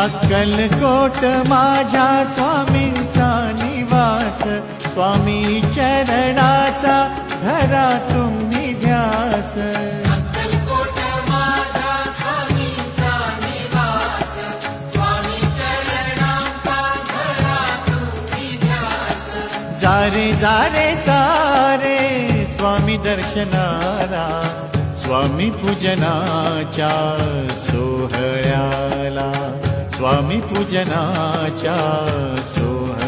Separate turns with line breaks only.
अक्कलकोट माझ्या स्वामींचा निवास, स्वामी चरणाचा धरा तुम्ही ध्यास.
अक्कलकोट माझ्या स्वामींचा निवास, स्वामी चरणांचा धरा तुम्ही ध्यास.
जारे जारे सारे स्वामी दर्शनाला, स्वामी पूजनाच्या सोहळ्याला, स्वामी पूजनाच्या सोहळ्याला.